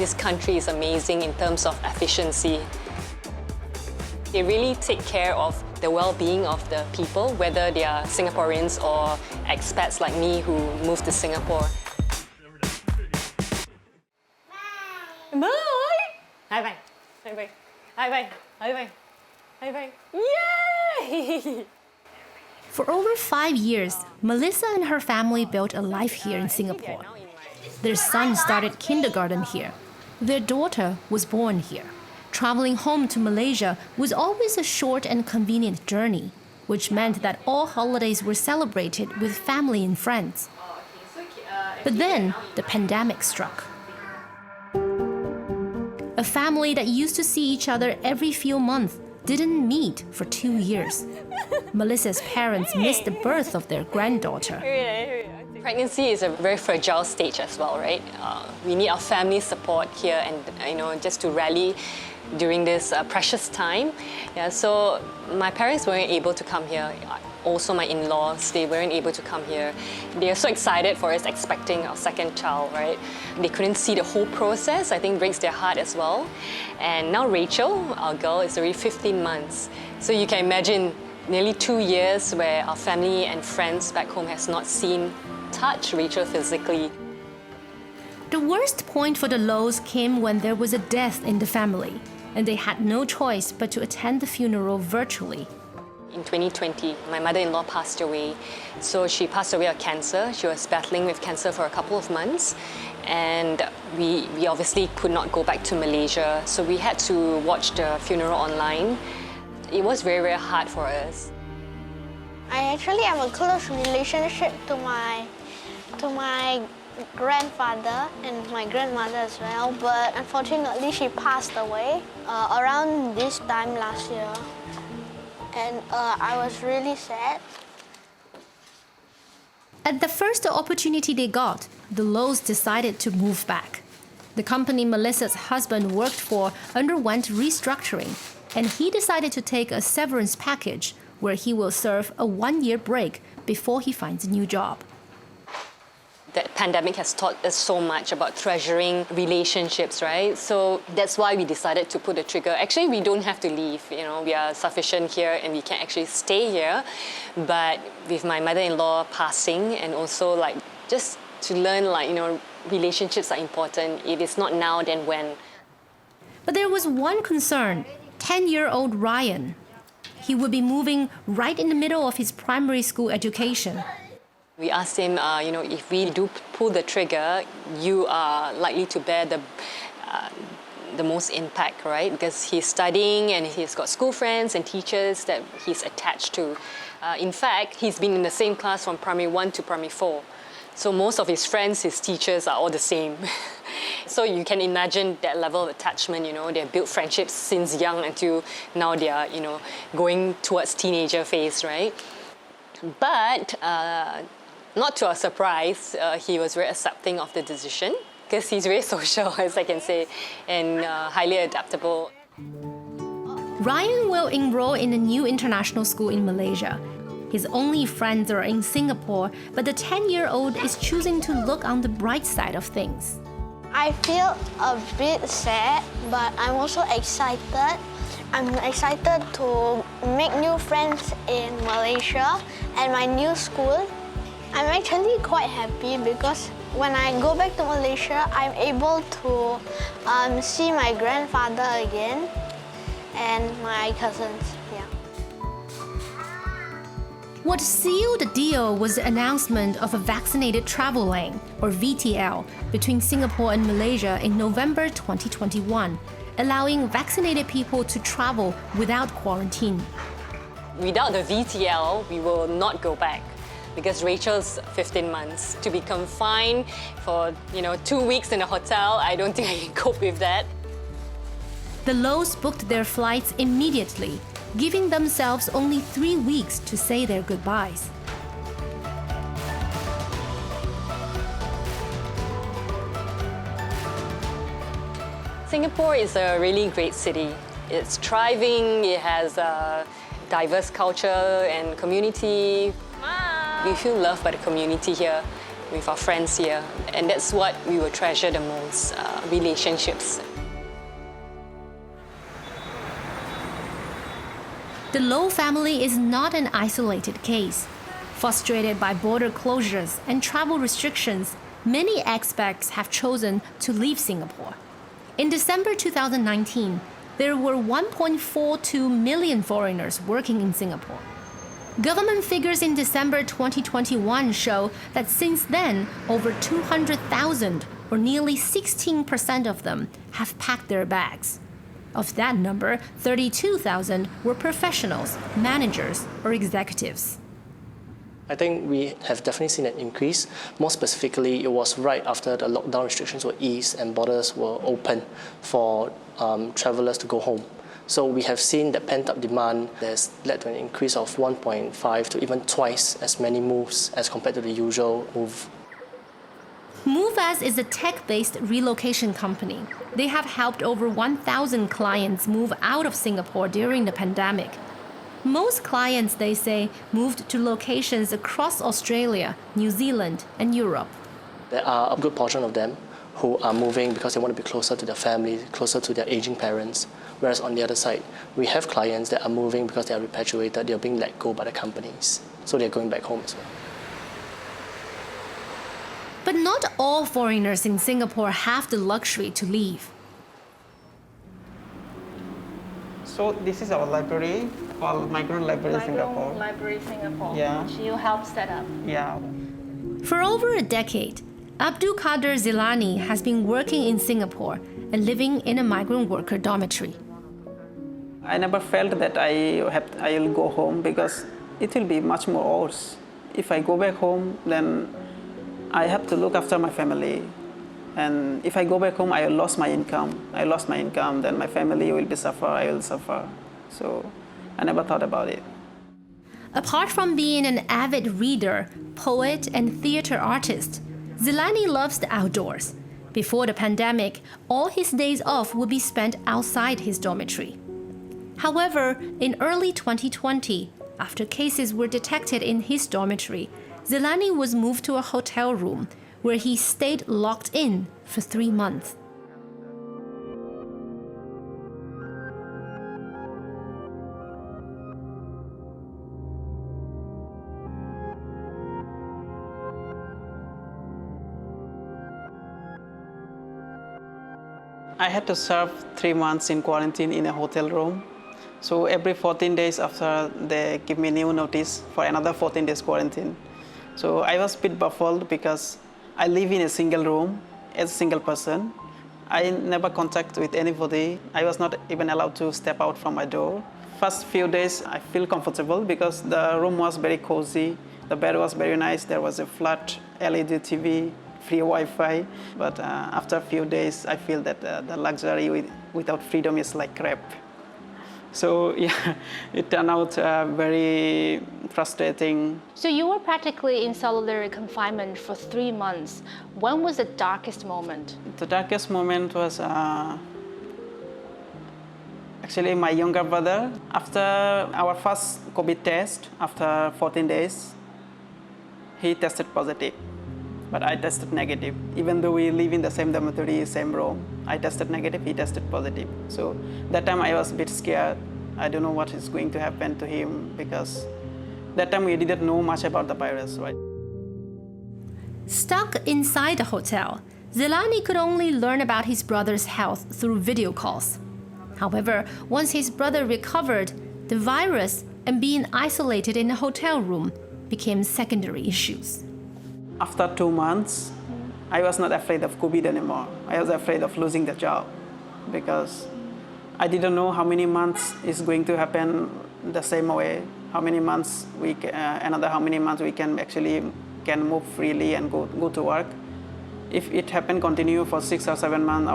this country is amazing in terms of efficiency. They really take care of the well-being of the people, whether they are Singaporeans or expats like me who moved to Singapore. Bye! Bye-bye. Bye-bye. Bye-bye. Bye-bye. Bye-bye. Yay! For over 5 years, Melissa and her family built a life here in Singapore. Their son started kindergarten here. Their daughter was born here. Traveling home to Malaysia was always a short and convenient journey, which meant that all holidays were celebrated with family and friends. But then the pandemic struck. A family that used to see each other every few months didn't meet for 2 years. Melissa's parents missed the birth of their granddaughter. Pregnancy is a very fragile stage as well, right? We need our family support here and just to rally during this precious time. Yeah, so my parents weren't able to come here. Also my in-laws, they weren't able to come here. They are so excited for us expecting our second child, right? They couldn't see the whole process. I think breaks their heart as well. And now Rachel, our girl, is already 15 months. So you can imagine nearly 2 years where our family and friends back home has not seen, touched Rachel physically. The worst point for the Lows came when there was a death in the family, and they had no choice but to attend the funeral virtually. In 2020, my mother-in-law passed away. So she passed away of cancer. She was battling with cancer for a couple of months. And we obviously could not go back to Malaysia. So we had to watch the funeral online. It was very, very hard for us. I actually have a close relationship to my grandfather and my grandmother as well, but unfortunately she passed away around this time last year. And I was really sad. At the first opportunity they got, the Lows decided to move back. The company Melissa's husband worked for underwent restructuring, and he decided to take a severance package where he will serve a 1-year break before he finds a new job. The pandemic has taught us so much about treasuring relationships, right? So that's why we decided to pull the trigger. Actually, we don't have to leave. We are sufficient here and we can actually stay here. But with my mother-in-law passing and also just to learn relationships are important. If it's not now, then when? But there was one concern, 10-year-old Ryan. He would be moving right in the middle of his primary school education. We asked him, if we do pull the trigger, you are likely to bear the most impact, right? Because he's studying and he's got school friends and teachers that he's attached to. In fact, he's been in the same class from primary 1 to primary 4. So most of his friends, his teachers are all the same. So you can imagine that level of attachment, they've built friendships since young until now they are, going towards teenager phase, right? But not to our surprise, he was very accepting of the decision because he's very social, as I can say, and highly adaptable. Ryan will enroll in a new international school in Malaysia. His only friends are in Singapore, but the 10-year-old is choosing to look on the bright side of things. I feel a bit sad, but I'm also excited. I'm excited to make new friends in Malaysia and my new school. I'm actually quite happy because when I go back to Malaysia, I'm able to see my grandfather again and my cousins. Yeah. What sealed the deal was the announcement of a vaccinated travel lane, or VTL, between Singapore and Malaysia in November 2021, allowing vaccinated people to travel without quarantine. Without the VTL, we will not go back because Rachel's 15 months. To be confined for 2 weeks in a hotel, I don't think I can cope with that. The Lows booked their flights immediately, giving themselves only 3 weeks to say their goodbyes. Singapore is a really great city. It's thriving, it has a diverse culture and community. We feel loved by the community here. with our friends here. And that's what we will treasure the most, relationships. The Low family is not an isolated case. Frustrated by border closures and travel restrictions, many expats have chosen to leave Singapore. In December 2019, there were 1.42 million foreigners working in Singapore. Government figures in December 2021 show that since then, over 200,000, or nearly 16% of them, have packed their bags. Of that number, 32,000 were professionals, managers, or executives. I think we have definitely seen an increase. More specifically, it was right after the lockdown restrictions were eased and borders were open for travelers to go home. So we have seen that pent-up demand has led to an increase of 1.5 to even twice as many moves as compared to the usual move. MoveAs is a tech-based relocation company. They have helped over 1,000 clients move out of Singapore during the pandemic. Most clients, they say, moved to locations across Australia, New Zealand, and Europe. There are a good portion of them who are moving because they want to be closer to their family, closer to their aging parents. Whereas on the other side, we have clients that are moving because they are repatriated, they are being let go by the companies. So they're going back home as well. But not all foreigners in Singapore have the luxury to leave. So this is our library, called Migrant Library Singapore. Library Singapore, Yeah. which you helped set up. Yeah. For over a decade, Abdul Qadir Zilani has been working in Singapore and living in a migrant worker dormitory. I never felt that I'll go home because it will be much more worse. If I go back home, then I have to look after my family. And if I go back home, I will lose my income. I lost my income, then my family will suffer, I will suffer. So I never thought about it. Apart from being an avid reader, poet, and theater artist, Zilani loves the outdoors. Before the pandemic, all his days off would be spent outside his dormitory. However, in early 2020, after cases were detected in his dormitory, Zilani was moved to a hotel room where he stayed locked in for 3 months. I had to serve 3 months in quarantine in a hotel room. So every 14 days after, they give me new notice for another 14 days quarantine. So I was a bit baffled because I live in a single room as a single person. I never contact with anybody. I was not even allowed to step out from my door. First few days, I feel comfortable because the room was very cozy. The bed was very nice. There was a flat LED TV, free Wi-Fi. But after a few days, I feel that the luxury without freedom is like crap. So yeah, it turned out very frustrating. So you were practically in solitary confinement for 3 months. When was the darkest moment? The darkest moment was actually my younger brother. After our first COVID test, after 14 days, he tested positive. But I tested negative. Even though we live in the same dormitory, same room, I tested negative, he tested positive. So that time I was a bit scared. I don't know what is going to happen to him because that time we didn't know much about the virus, right? Stuck inside the hotel, Zilani could only learn about his brother's health through video calls. However, once his brother recovered, the virus and being isolated in a hotel room became secondary issues. After 2 months, I was not afraid of COVID anymore. I was afraid of losing the job because I didn't know how many months is going to happen the same way. How many months how many months we can move freely and go to work. If it continue for 6 or 7 months,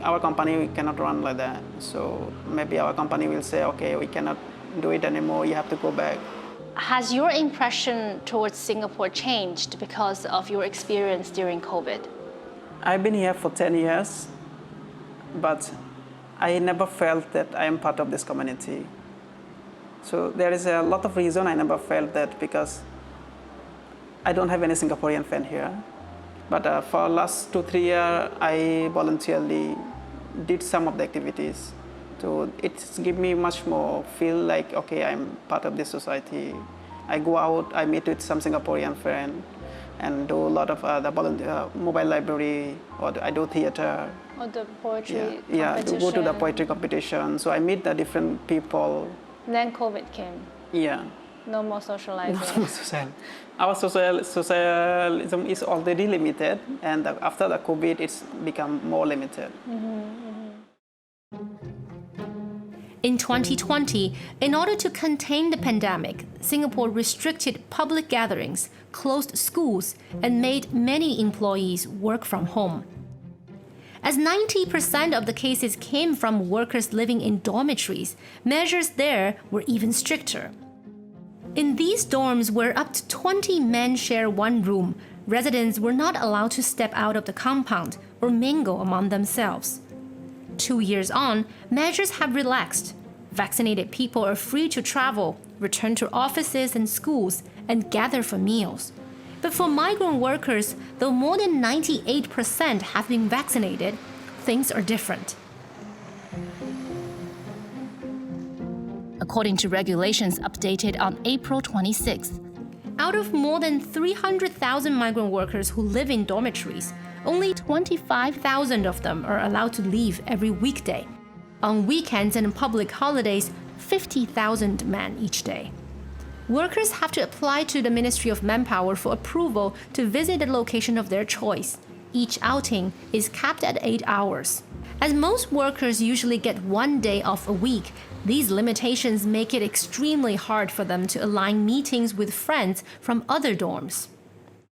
our company cannot run like that. So maybe our company will say, okay, we cannot do it anymore. You have to go back. Has your impression towards Singapore changed because of your experience during COVID? I've been here for 10 years, but I never felt that I am part of this community. So there is a lot of reason I never felt that because I don't have any Singaporean friend here. But for last 2-3 years, I voluntarily did some of the activities. So it's give me much more feel like, okay, I'm part of this society. I go out, I meet with some Singaporean friends and do a lot of the mobile library, or I do theater. Or the poetry Yeah, to go to the competition. poetry competition. So I meet the different people. Then COVID came. Yeah. No more socializing. Our socialism is already limited, and after the COVID, it's become more limited. In 2020, in order to contain the pandemic, Singapore restricted public gatherings, closed schools, and made many employees work from home. As 90% of the cases came from workers living in dormitories, measures there were even stricter. In these dorms where up to 20 men share one room, residents were not allowed to step out of the compound or mingle among themselves. 2 years on, measures have relaxed. Vaccinated people are free to travel, return to offices and schools, and gather for meals. But for migrant workers, though more than 98% have been vaccinated, things are different. According to regulations updated on April 26th, out of more than 300,000 migrant workers who live in dormitories, only 25,000 of them are allowed to leave every weekday. On weekends and public holidays, 50,000 men each day. Workers have to apply to the Ministry of Manpower for approval to visit the location of their choice. Each outing is capped at 8 hours. As most workers usually get 1 day off a week, these limitations make it extremely hard for them to align meetings with friends from other dorms.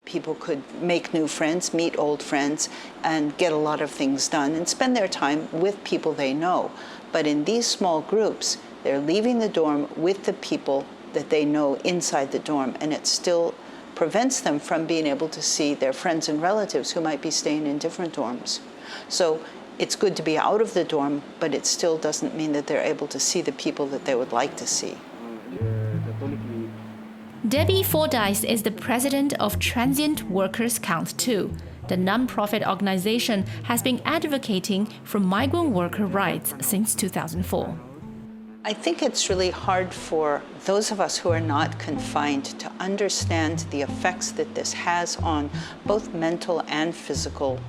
People could make new friends, meet old friends, and get a lot of things done and spend their time with people they know. But in these small groups, they're leaving the dorm with the people that they know inside the dorm, and it still prevents them from being able to see their friends and relatives who might be staying in different dorms. So it's good to be out of the dorm, but it still doesn't mean that they're able to see the people that they would like to see. Debbie Fordyce is the president of Transient Workers Count 2. The non-profit organization has been advocating for migrant worker rights since 2004. I think it's really hard for those of us who are not confined to understand the effects that this has on both mental and physical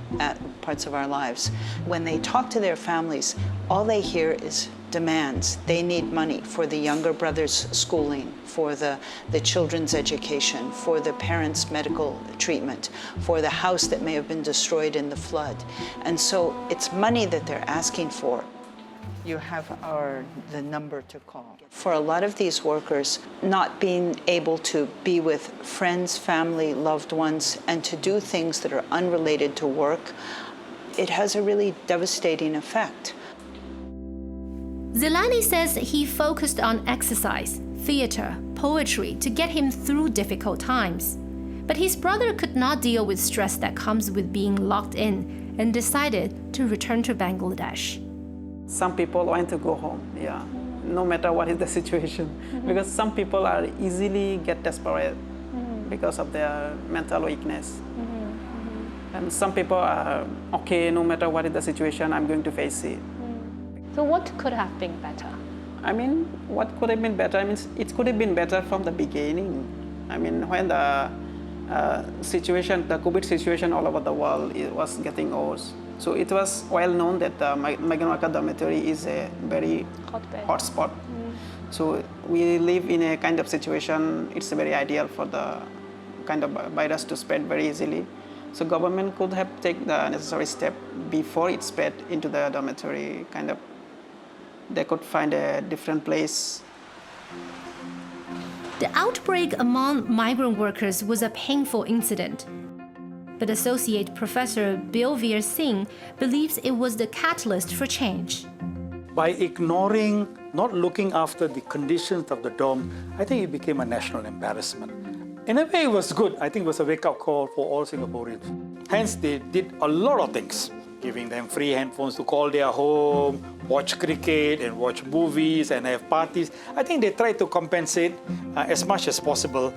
parts of our lives. When they talk to their families, all they hear is demands. They need money for the younger brother's schooling, for the children's education, for the parents' medical treatment, for the house that may have been destroyed in the flood. And so it's money that they're asking for. You have the number to call. For a lot of these workers, not being able to be with friends, family, loved ones, and to do things that are unrelated to work, it has a really devastating effect. Zilani says he focused on exercise, theater, poetry to get him through difficult times. But his brother could not deal with stress that comes with being locked in and decided to return to Bangladesh. Some people want to go home, no matter what is the situation. Because some people are easily get desperate because of their mental weakness. And some people are, okay, no matter what is the situation, I'm going to face it. So what could have been better? I mean, what could have been better? I mean, it could have been better from the beginning. I mean, when the situation, the COVID situation all over the world, it was getting worse. So it was well known that the migrant worker dormitory is a very hot spot. So we live in a kind of situation, it's very ideal for the kind of virus to spread very easily. So government could have taken the necessary step before it spread into the dormitory, kind of, they could find a different place. The outbreak among migrant workers was a painful incident. But Associate Professor Bilveer Singh believes it was the catalyst for change. By ignoring, not looking after the conditions of the dorm, I think it became a national embarrassment. In a way, it was good. I think it was a wake-up call for all Singaporeans. Hence, they did a lot of things, giving them free handphones to call their home, watch cricket and watch movies and have parties. I think they tried to compensate as much as possible.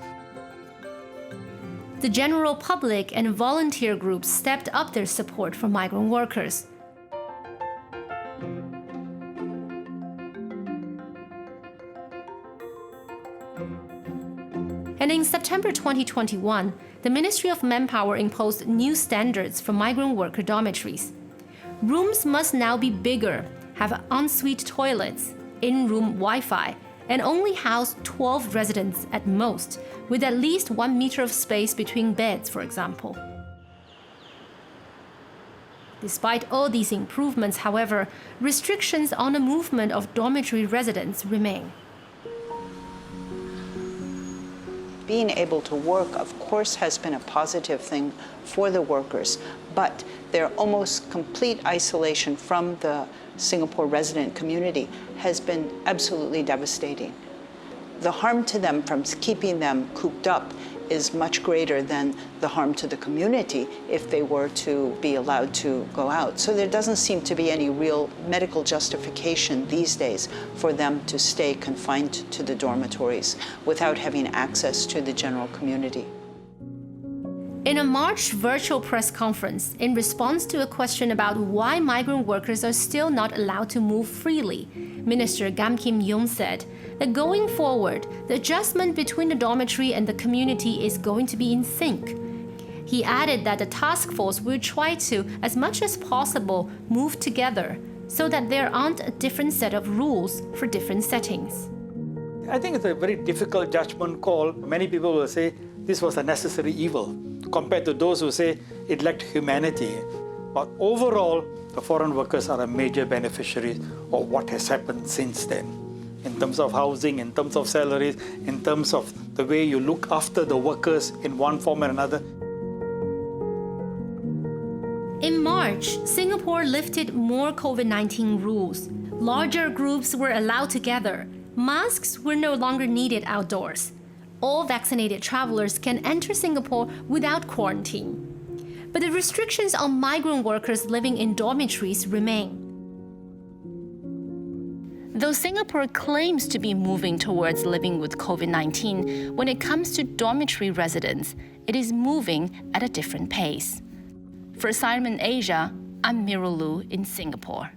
The general public and volunteer groups stepped up their support for migrant workers. And in September 2021, the Ministry of Manpower imposed new standards for migrant worker dormitories. Rooms must now be bigger, have ensuite toilets, in-room Wi-Fi, and only house 12 residents at most, with at least 1 meter of space between beds, for example. Despite all these improvements, however, restrictions on the movement of dormitory residents remain. Being able to work, of course, has been a positive thing for the workers, but their almost complete isolation from the Singapore resident community has been absolutely devastating. The harm to them from keeping them cooped up is much greater than the harm to the community if they were to be allowed to go out. So there doesn't seem to be any real medical justification these days for them to stay confined to the dormitories without having access to the general community. In a March virtual press conference, in response to a question about why migrant workers are still not allowed to move freely, Minister Kam Kim Yong said that going forward, the adjustment between the dormitory and the community is going to be in sync. He added that the task force will try to, as much as possible, move together so that there aren't a different set of rules for different settings. I think it's a very difficult judgment call. Many people will say this was a necessary evil, compared to those who say it lacked humanity. But overall, the foreign workers are a major beneficiary of what has happened since then, in terms of housing, in terms of salaries, in terms of the way you look after the workers in one form or another. In March, Singapore lifted more COVID-19 rules. Larger groups were allowed to gather. Masks were no longer needed outdoors. All vaccinated travelers can enter Singapore without quarantine. But the restrictions on migrant workers living in dormitories remain. Though Singapore claims to be moving towards living with COVID-19, when it comes to dormitory residents, it is moving at a different pace. For Assignment Asia, I'm Miro in Singapore.